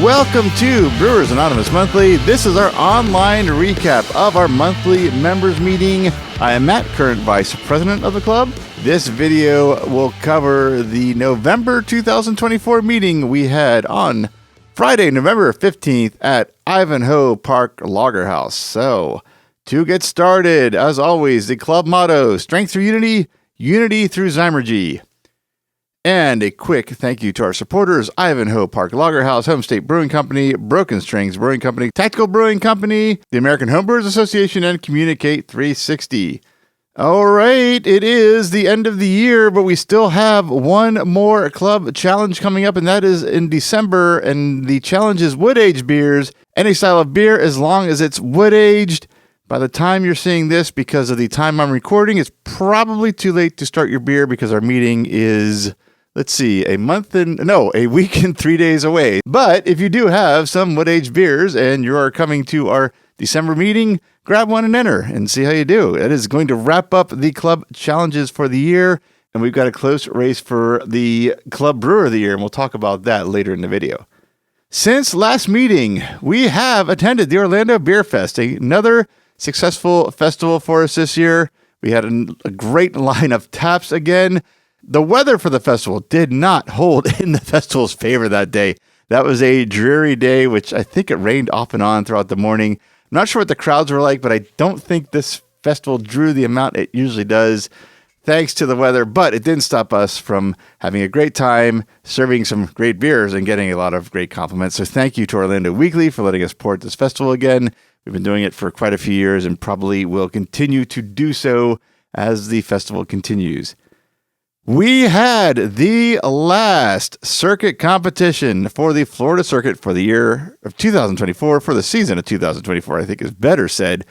Welcome to Brewers Anonymous Monthly. This is our online recap of our monthly members meeting. I am Matt, current vice president of the club. This video will cover the November 2024 meeting we had on Friday, November 15th at Ivanhoe Park Lager House. So, to get started, as always, the club motto, strength through unity, unity through Zymergy. And a quick thank you to our supporters, Ivanhoe Park Lager House, Home State Brewing Company, Broken Strings Brewing Company, Tactical Brewing Company, the American Homebrewers Association, and Communicate 360. All right, it is the end of the year, but we still have one more club challenge coming up, and that is in December, and the challenge is wood-aged beers, any style of beer as long as it's wood-aged. By the time you're seeing this, because of the time I'm recording, it's probably too late to start your beer because our meeting is... a week and 3 days away. But if you do have some wood-aged beers and you are coming to our December meeting, grab one and enter and see how you do. It is going to wrap up the club challenges for the year, and we've got a close race for the club brewer of the year, and we'll talk about that later in the video. Since last meeting, we have attended the Orlando Beer Fest, another successful festival for us this year. We had a great line of taps again. The weather for the festival did not hold in the festival's favor that day. That was a dreary day, which I think it rained off and on throughout the morning. I'm not sure what the crowds were like, but I don't think this festival drew the amount it usually does, thanks to the weather. But it didn't stop us from having a great time, serving some great beers, and getting a lot of great compliments. So thank you to Orlando Weekly for letting us support this festival again. We've been doing it for quite a few years and probably will continue to do so as the festival continues. We had the last circuit competition for the Florida circuit for the year of 2024, for the season of 2024, I think is better said.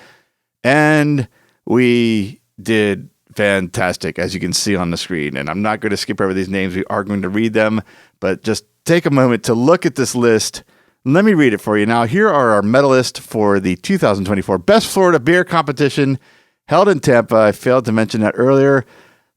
And we did fantastic, as you can see on the screen. And I'm not going to skip over these names. We are going to read them, but just take a moment to look at this list. Let me read it for you. Now, here are our medalists for the 2024 Best Florida Beer Competition held in Tampa. I failed to mention that earlier.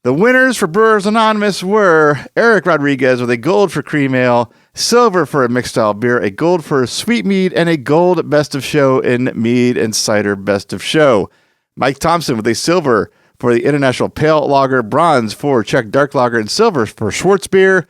The winners for Brewers Anonymous were Eric Rodriguez with a gold for cream ale, silver for a mixed style beer, a gold for sweet mead, and a gold best of show in mead and cider best of show. Mike Thompson with a silver for the International Pale Lager, bronze for Czech Dark Lager, and silver for Schwartz beer.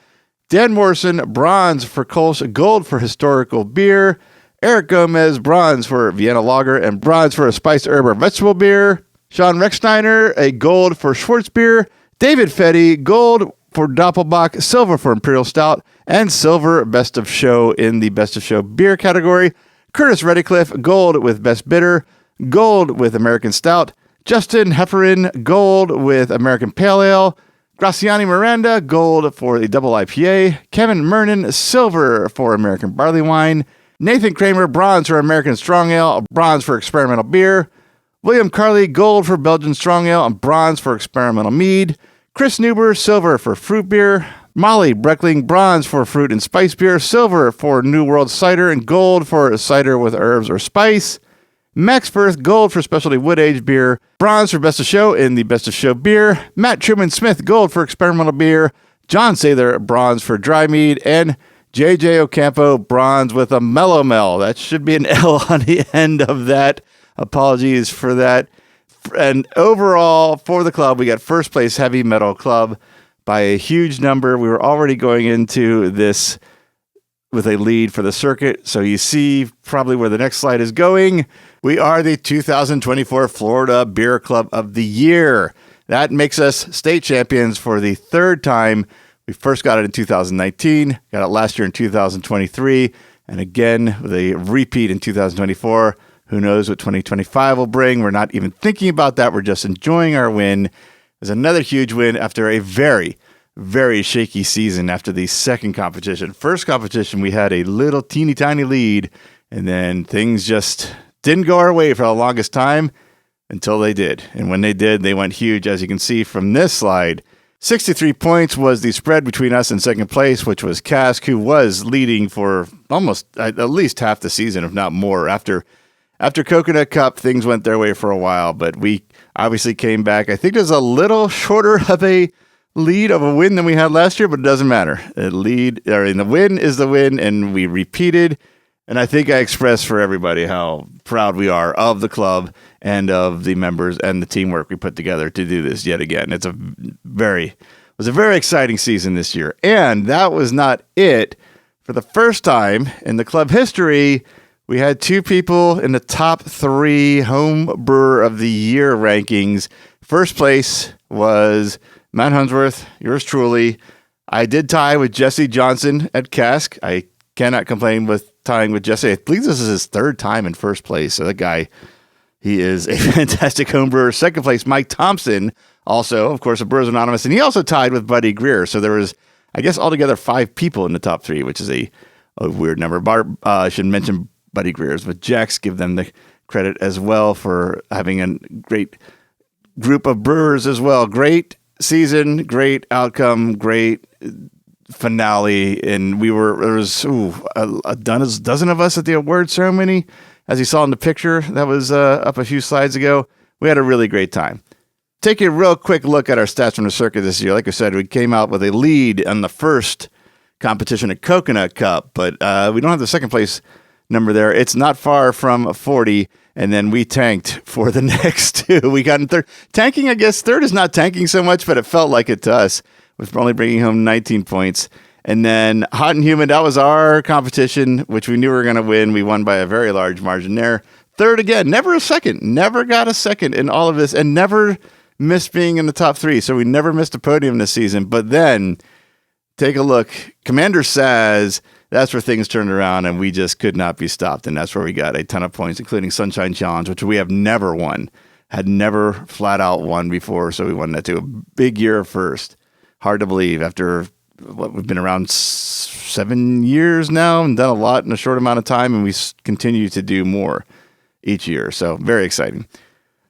Dan Morrison, bronze for Kolsch, gold for historical beer. Eric Gomez, bronze for Vienna Lager, and bronze for a spiced herb or vegetable beer. Sean Rechsteiner, a gold for Schwartz beer. David Fetty, gold for Doppelbock, silver for Imperial Stout, and silver Best of Show in the Best of Show beer category. Curtis Reddycliffe, gold with Best Bitter, gold with American Stout. Justin Hefferin, gold with American Pale Ale. Graciani Miranda, gold for the Double IPA. Kevin Mernon, silver for American Barley Wine. Nathan Kramer, bronze for American Strong Ale, bronze for Experimental Beer. William Carley, gold for Belgian Strong Ale, and bronze for Experimental Mead. Chris Neuber, silver for Fruit Beer. Molly Breckling, bronze for Fruit and Spice Beer. Silver for New World Cider, and gold for cider with herbs or spice. Max Firth, gold for Specialty Wood-Aged Beer. Bronze for Best of Show in the Best of Show Beer. Matt Truman Smith, gold for Experimental Beer. John Sather, bronze for Dry Mead. And JJ Ocampo, bronze with a Mellow Mel. That should be an L on the end of that. Apologies for that. And overall, for the club, we got first place Heavy Metal Club by a huge number. We were already going into this with a lead for the circuit. So you see probably where the next slide is going. We are the 2024 Florida Beer Club of the Year. That makes us state champions for the third time. We first got it in 2019, got it last year in 2023, and again with a repeat in 2024. Who knows what 2025 will bring? We're not even thinking about that. We're just enjoying our win. There's another huge win after a very, very shaky season after the second competition. First competition, we had a little teeny tiny lead, and then things just didn't go our way for the longest time until they did. And when they did, they went huge. As you can see from this slide, 63 points was the spread between us and second place, which was Cask, who was leading for almost at least half the season, if not more. After Coconut Cup, things went their way for a while, but we obviously came back. I think there's a little shorter of a lead of a win than we had last year, but it doesn't matter. The win is the win, and we repeated. And I think I expressed for everybody how proud we are of the club and of the members and the teamwork we put together to do this yet again. It was a very exciting season this year. And that was not it. For the first time in the club history, we had two people in the top 3 home brewer of the year rankings. First place was Matt Hunsworth, yours truly. I did tie with Jesse Johnson at Cask. I cannot complain with tying with Jesse. I believe this is his 3rd time in first place. So that guy, he is a fantastic home brewer. Second place, Mike Thompson, also, of course, of Brewers Anonymous. And he also tied with Buddy Greer. So there was, I guess, altogether 5 people in the top 3, which is a weird number. I should mention Buddy Greer's, but Jax, give them the credit as well for having a great group of brewers as well. Great season, great outcome, great finale. And there was a dozen of us at the award ceremony, as you saw in the picture that was up a few slides ago. We had a really great time. Take a real quick look at our stats from the circuit this year. Like I said, we came out with a lead on the first competition at Coconut Cup, but we don't have the second place number there. It's not far from 40, and then we tanked for the next 2. We got in third. Tanking, I guess, third is not tanking so much, but it felt like it to us, with only bringing home 19 points. And then Hot and Humid, that was our competition, which we knew we were going to win. We won by a very large margin there. Third again, never a second. Never got a second in all of this, and never missed being in the top 3. So we never missed a podium this season. But then, take a look. Commander Saz, that's where things turned around, and we just could not be stopped. And that's where we got a ton of points, including Sunshine Challenge, which we have never won, had never flat out won before. So we won that too. A big year first. Hard to believe after we've been around 7 years now and done a lot in a short amount of time, and we continue to do more each year. So very exciting.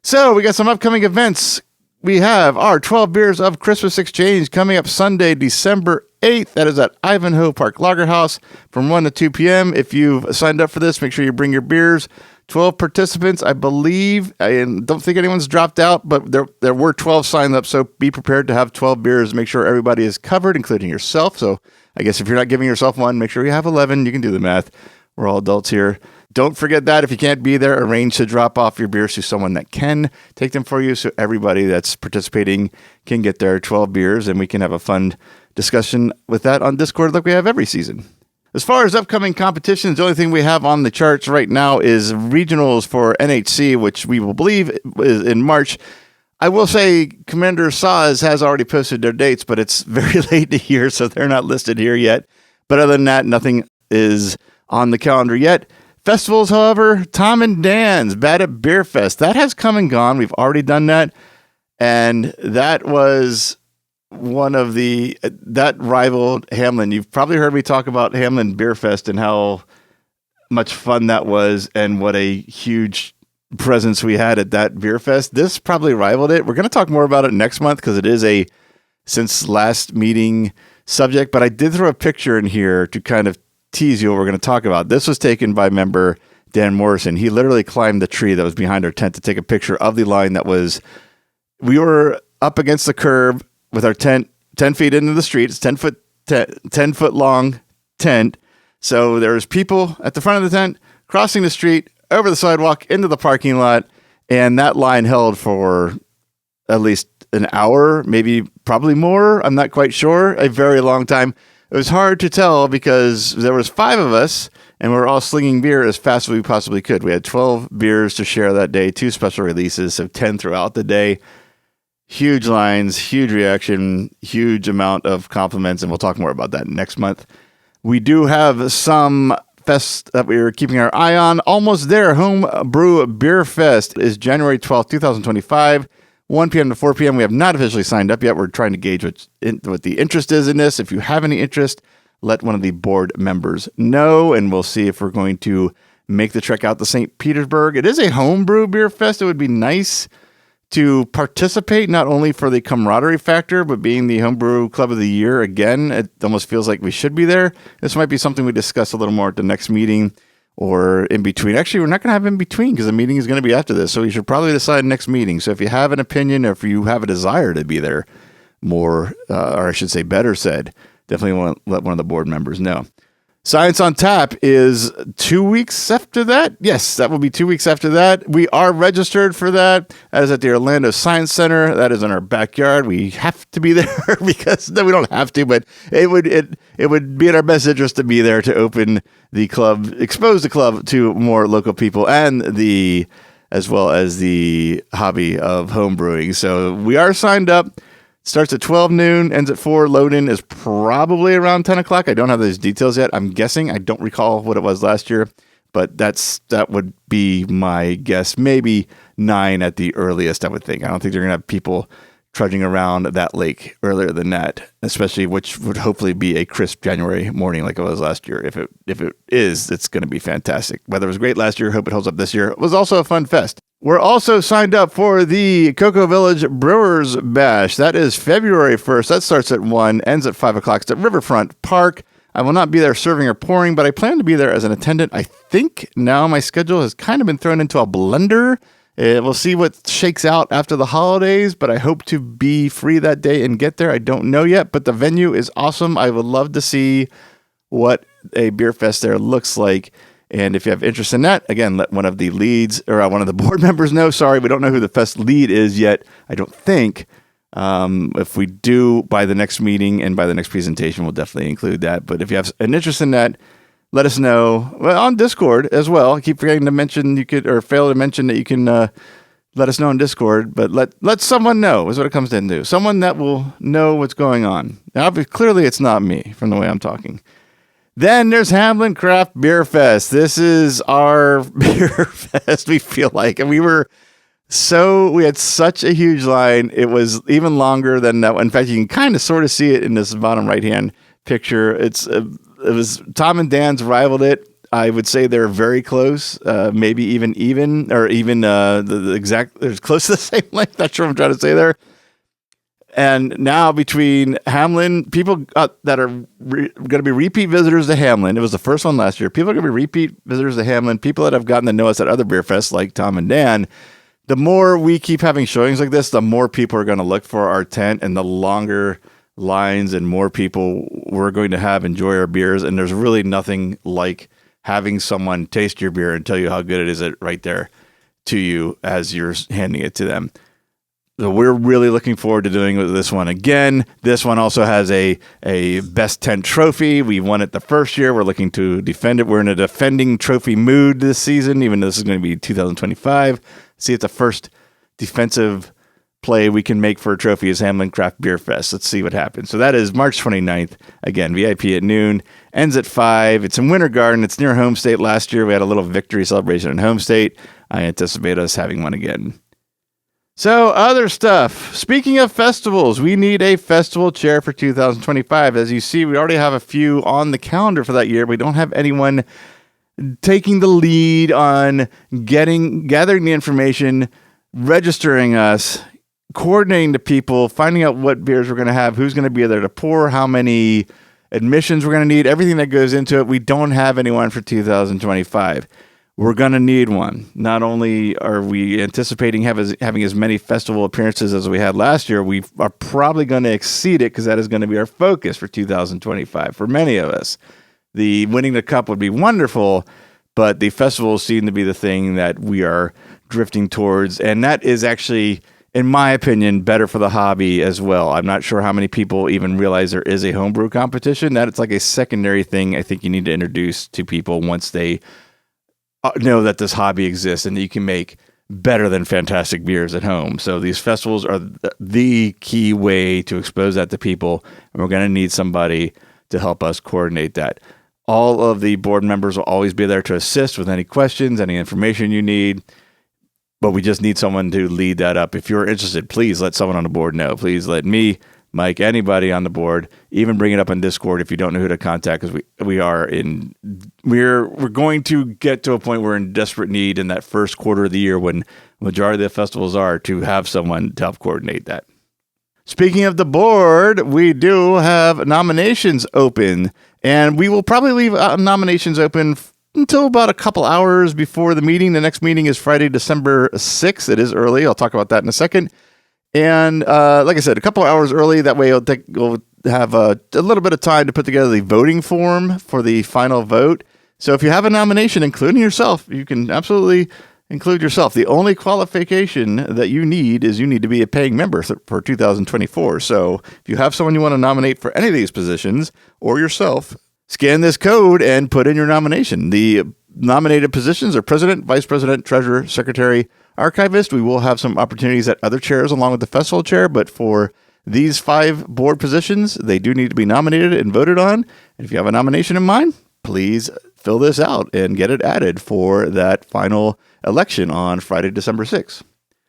So we got some upcoming events. We have our 12 Beers of Christmas Exchange coming up Sunday, December 8th. That is at Ivanhoe Park Lager House from 1 to 2 p.m. If you've signed up for this, make sure you bring your beers. 12 participants, I believe. I don't think anyone's dropped out, but there were 12 signed up, so be prepared to have 12 beers. Make sure everybody is covered, including yourself. So I guess if you're not giving yourself one, make sure you have 11. You can do the math. We're all adults here. Don't forget that if you can't be there, arrange to drop off your beers to someone that can take them for you, so everybody that's participating can get their 12 beers, and we can have a fun discussion with that on Discord like we have every season. As far as upcoming competitions, the only thing we have on the charts right now is regionals for NHC, which we will believe is in March. I will say Commander Saz has already posted their dates, but it's very late in the year, so they're not listed here yet. But other than that, nothing is on the calendar yet. Festivals, however, Tom and Dan's Bad at Beer Fest, that has come and gone. We've already done that. And that was one of that rivaled Hamlin. You've probably heard me talk about Hamlin Beer Fest and how much fun that was and what a huge presence we had at that beer fest. This probably rivaled it. We're going to talk more about it next month because it is a since last meeting subject, but I did throw a picture in here to kind of tease you what we're going to talk about. This was taken by member Dan Morrison. He literally climbed the tree that was behind our tent to take a picture of the line that was, we were up against the curb with our tent 10 feet into the street. It's 10 foot long tent. So there's people at the front of the tent crossing the street over the sidewalk into the parking lot. And that line held for at least an hour, maybe probably more. I'm not quite sure. A very long time. It was hard to tell because there was 5 of us and we were all slinging beer as fast as we possibly could. We had 12 beers to share that day, 2 special releases, so 10 throughout the day. Huge lines, huge reaction, huge amount of compliments, and we'll talk more about that next month. We do have some fests that we're keeping our eye on. Almost there. Home Brew Beer Fest is January 12th, 2025. 1 p.m. to 4 p.m. We have not officially signed up yet. We're trying to gauge what the interest is in this. If you have any interest, let one of the board members know, and we'll see if we're going to make the trek out to St. Petersburg. It is a homebrew beer fest. It would be nice to participate, not only for the camaraderie factor, but being the homebrew club of the year again. It almost feels like we should be there. This might be something we discuss a little more at the next meeting or in between. Actually, we're not going to have in between because the meeting is going to be after this. So we should probably decide next meeting. So if you have an opinion or if you have a desire to be there more, or I should say better said, definitely want to let one of the board members know. Science on Tap is 2 weeks after that. Yes, that will be 2 weeks after that. We are registered for that. That is at the Orlando Science Center. That is in our backyard. We have to be there because no, we don't have to, but it would be in our best interest to be there to open the club, expose the club to more local people and as well as the hobby of home brewing. So we are signed up. Starts at 12 noon, ends at 4. Load-in is probably around 10 o'clock. I don't have those details yet. I'm guessing. I don't recall what it was last year, but that would be my guess. Maybe 9 at the earliest, I would think. I don't think they're going to have people trudging around that lake earlier than that, especially which would hopefully be a crisp January morning like it was last year. If it is, it's going to be fantastic. Weather was great last year. Hope it holds up this year. It was also a fun fest. We're also signed up for the Cocoa Village Brewers Bash. That is February 1st. That starts at 1, ends at 5 o'clock. It's at Riverfront Park. I will not be there serving or pouring, but I plan to be there as an attendant. I think now my schedule has kind of been thrown into a blender. We'll see what shakes out after the holidays, but I hope to be free that day and get there. I don't know yet, but the venue is awesome. I would love to see what a beer fest there looks like. And if you have interest in that, again, let one of the leads or one of the board members know. Sorry, we don't know who the fest lead is yet. I don't think. If we do by the next meeting and by the next presentation, we'll definitely include that. But if you have an interest in that, let us know on Discord as well. I keep forgetting to mention fail to mention that you can let us know on Discord. But let someone know is what it comes down to. Someone that will know what's going on. Now, clearly, it's not me from the way I'm talking. Then there's Hamlin Craft Beer Fest. This is our beer fest, we feel like. And we had such a huge line. It was even longer than that. In fact, you can kind of sort of see it in this bottom right-hand picture. It was Tom and Dan's rivaled it. I would say they're very close, maybe even the exact, they're close to the same length. Not sure what I'm trying to say there. And now between Hamlin, people that are going to be repeat visitors to Hamlin, it was the first one last year. People are going to be repeat visitors to Hamlin. People that have gotten to know us at other beer fests like Tom and Dan. The more we keep having showings like this, the more people are going to look for our tent and the longer lines and more people we're going to have enjoy our beers. And there's really nothing like having someone taste your beer and tell you how good it is right there to you as you're handing it to them. So we're really looking forward to doing this one again. This one also has a best tent trophy. We won it the first year. We're looking to defend it. We're in a defending trophy mood this season, even though this is going to be 2025. See, it's the first defensive play we can make for a trophy is Hamlin Craft Beer Fest. Let's see what happens. So that is March 29th. Again, VIP at noon, ends at 5. It's in Winter Garden. It's near Home State. Last year we had a little victory celebration in Home State. I anticipate us having one again. So other stuff. Speaking of festivals, we need a festival chair for 2025. As you see, we already have a few on the calendar for that year. We don't have anyone taking the lead on gathering the information, registering us, coordinating the people, finding out what beers we're going to have, who's going to be there to pour, how many admissions we're going to need, everything that goes into it. We don't have anyone for 2025. We're going to need one. Not only are we anticipating having as many festival appearances as we had last year, we are probably going to exceed it because that is going to be our focus for 2025 for many of us. The winning the cup would be wonderful, but the festivals seem to be the thing that we are drifting towards. And that is actually, in my opinion, better for the hobby as well. I'm not sure how many people even realize there is a homebrew competition. That it's like a secondary thing I think you need to introduce to people once they know that this hobby exists and that you can make better than fantastic beers at home. So these festivals are the key way to expose that to people, and we're going to need somebody to help us coordinate that. All of the board members will always be there to assist with any questions, any information you need, but we just need someone to lead that up. If you're interested, please let someone on the board know. Please let me, Mike, anybody on the board, even bring it up on Discord if you don't know who to contact, because we're going to get to a point where we're in desperate need in that first quarter of the year when the majority of the festivals are to have someone to help coordinate that. Speaking of the board, we do have nominations open, and we will probably leave nominations open until about a couple hours before the meeting. The next meeting is Friday, December 6th. It is early. I'll talk about that in a second. And like I said, a couple hours early. That way we'll have a little bit of time to put together the voting form for the final vote. So if you have a nomination, including yourself, you can absolutely include yourself. The only qualification that you need is you need to be a paying member for 2024. So if you have someone you want to nominate for any of these positions or yourself, scan this code and put in your nomination. The nominated positions are president, vice president, treasurer, secretary, archivist. We will have some opportunities at other chairs along with the festival chair, but for these 5 board positions, they do need to be nominated and voted on. And if you have a nomination in mind, please fill this out and get it added for that final election on Friday, December 6th.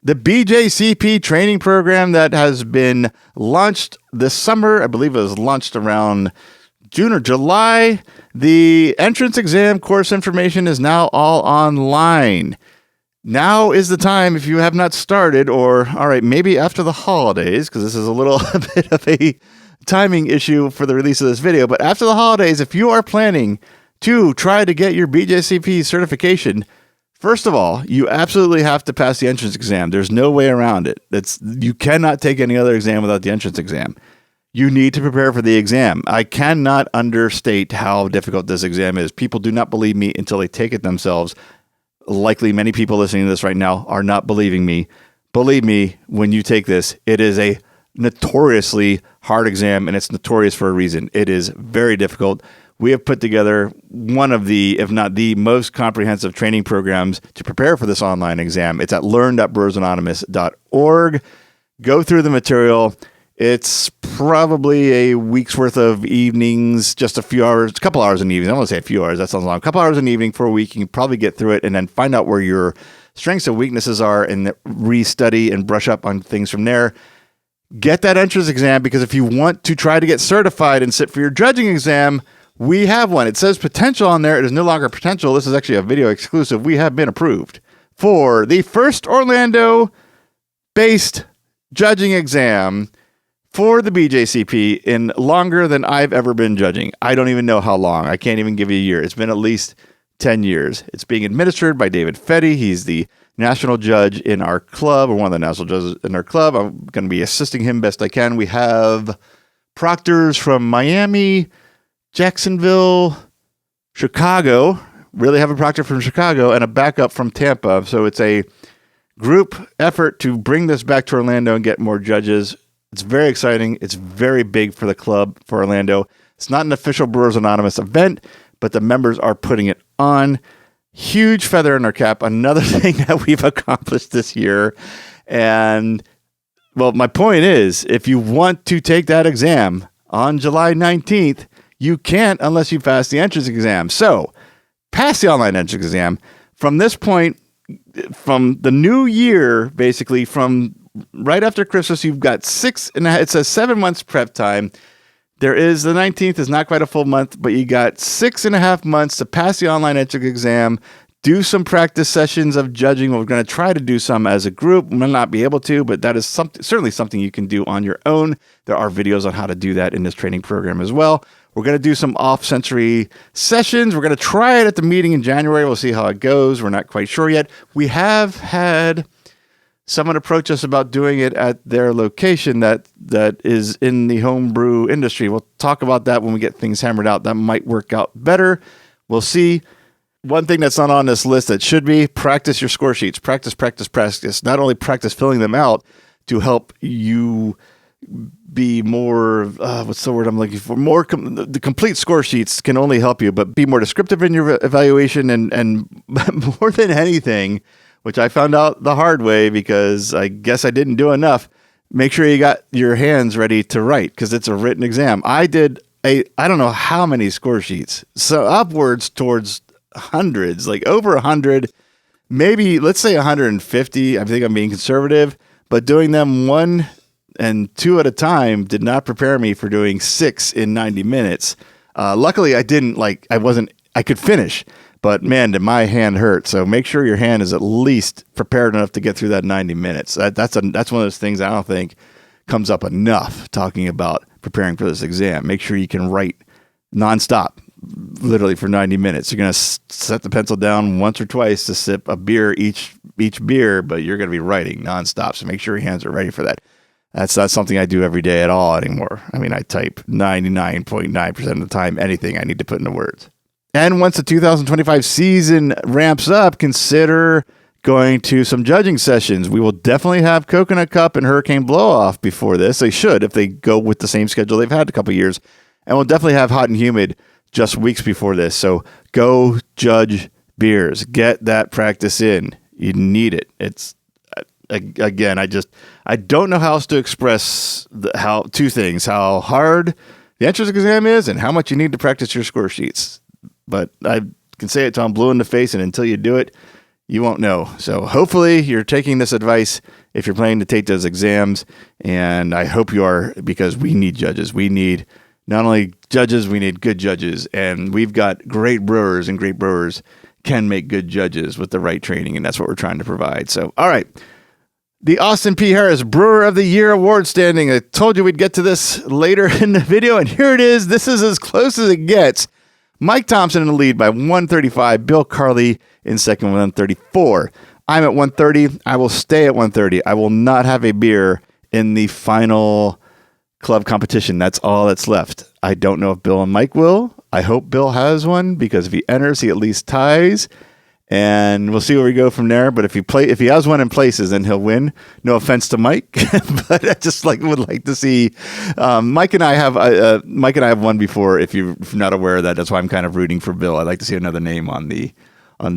The BJCP training program that has been launched this summer, I believe it was launched around June or July. The entrance exam course information is now all online. Now is the time, if you have not started, or all right, maybe after the holidays, because this is a little bit of a timing issue for the release of this video, but after the holidays, if you are planning to try to get your BJCP certification, first of all, you absolutely have to pass the entrance exam. There's no way around it. You cannot take any other exam without the entrance exam. You need to prepare for the exam. I cannot understate how difficult this exam is. People do not believe me until they take it themselves. Likely many people listening to this right now are not believing me. Believe me, when you take this, it is a notoriously hard exam, and it's notorious for a reason. It is very difficult. We have put together one of the, if not the most comprehensive training programs to prepare for this online exam. It's at learn.brewersanonymous.org. Go through the material. It's probably a week's worth of evenings, just a few hours, a couple hours in the evening. I don't want to say a few hours. That sounds long. A couple hours in the evening for a week. You can probably get through it and then find out where your strengths and weaknesses are and restudy and brush up on things from there. Get that entrance exam, because if you want to try to get certified and sit for your judging exam, we have one. It says potential on there. It is no longer potential. This is actually a video exclusive. We have been approved for the first Orlando-based judging exam for the BJCP in longer than I've ever been judging. I don't even know how long. I can't even give you a year. It's been at least 10 years. It's being administered by David Fetty. He's the national judge in our club, or one of the national judges in our club. I'm going to be assisting him best I can. We have proctors from Miami, Jacksonville, Chicago, really have a proctor from Chicago, and a backup from Tampa. So it's a group effort to bring this back to Orlando and get more judges. It's very exciting. It's very big for the club, for Orlando. It's not an official Brewers Anonymous event, but the members are putting it on. Huge feather in our cap. Another thing that we've accomplished this year. And, well, my point is, if you want to take that exam on July 19th, you can't unless you pass the entrance exam. So pass the online entrance exam. From this point, from the new year, basically from right after Christmas, you've got it's a 7 months prep time. The 19th is not quite a full month, but you got 6.5 months to pass the online entrance exam. Do some practice sessions of judging. We're going to try to do some as a group. We may not be able to, but that is certainly something you can do on your own. There are videos on how to do that in this training program as well. We're going to do some off-sensory sessions. We're going to try it at the meeting in January. We'll see how it goes. We're not quite sure yet. We have had someone approach us about doing it at their location that is in the homebrew industry. We'll talk about that when we get things hammered out. That might work out better. We'll see. One thing that's not on this list that should be: practice your score sheets. Practice. Not only practice filling them out to help you be more, what's the word I'm looking for? The complete score sheets can only help you, but be more descriptive in your evaluation and more than anything, which I found out the hard way because I guess I didn't do enough. Make sure you got your hands ready to write, because it's a written exam. I did I don't know how many score sheets, so upwards towards hundreds, like over 100, maybe let's say 150. I think I'm being conservative, but doing them 1 and 2 at a time did not prepare me for doing 6 in 90 minutes. Luckily I could finish, but man, did my hand hurt. So make sure your hand is at least prepared enough to get through that 90 minutes. That's one of those things I don't think comes up enough talking about preparing for this exam. Make sure you can write nonstop, literally for 90 minutes. You're going to set the pencil down once or twice to sip a beer each beer, but you're going to be writing nonstop. So make sure your hands are ready for that. That's not something I do every day at all anymore. I mean, I type 99.9% of the time anything I need to put into words. And once the 2025 season ramps up, consider going to some judging sessions. We will definitely have Coconut Cup and Hurricane Blow-Off before this. They should, if they go with the same schedule they've had a couple years. And we'll definitely have Hot and Humid just weeks before this. So go judge beers. Get that practice in. You need it. It's again, I don't know how else to express two things: how hard the entrance exam is and how much you need to practice your score sheets. But I can say it till I'm blue in the face, and until you do it, you won't know. So hopefully you're taking this advice if you're planning to take those exams, and I hope you are, because we need judges. We need not only judges, we need good judges, and we've got great brewers, and great brewers can make good judges with the right training, and that's what we're trying to provide. So, all right. The Austin P. Harris Brewer of the Year Award standing. I told you we'd get to this later in the video, and here it is. This is as close as it gets. Mike Thompson in the lead by 135. Bill Carley in second, 134. I'm at 130. I will stay at 130. I will not have a beer in the final club competition. That's all that's left. I don't know if Bill and Mike will. I hope Bill has one, because if he enters, he at least ties. And we'll see where we go from there. But if he has one in places, then he'll win. No offense to Mike, but I just would like to see. Mike and I have won before. If you're not aware of that, that's why I'm kind of rooting for Bill. I'd like to see another name on the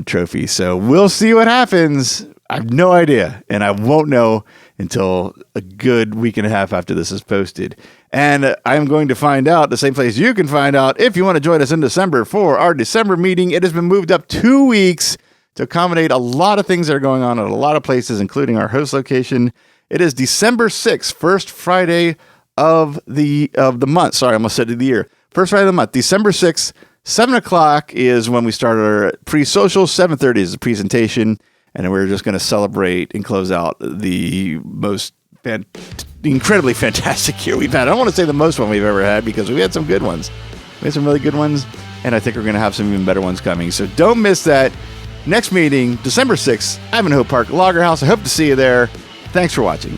trophy. So we'll see what happens. I have no idea, and I won't know until a good week and a half after this is posted. And I'm going to find out the same place you can find out if you want to join us in December for our December meeting. It has been moved up 2 weeks to accommodate a lot of things that are going on at a lot of places, including our host location. It is December 6th, first Friday of the month. Sorry, I almost said of the year. First Friday of the month, December 6th, 7 o'clock is when we start our pre-social. 7:30 is the presentation. And we're just going to celebrate and close out the most incredibly fantastic year we've had. I don't want to say the most one we've ever had, because we had some good ones. We had some really good ones, and I think we're going to have some even better ones coming. So don't miss that. Next meeting, December 6th, Ivanhoe Park Lager House. I hope to see you there. Thanks for watching.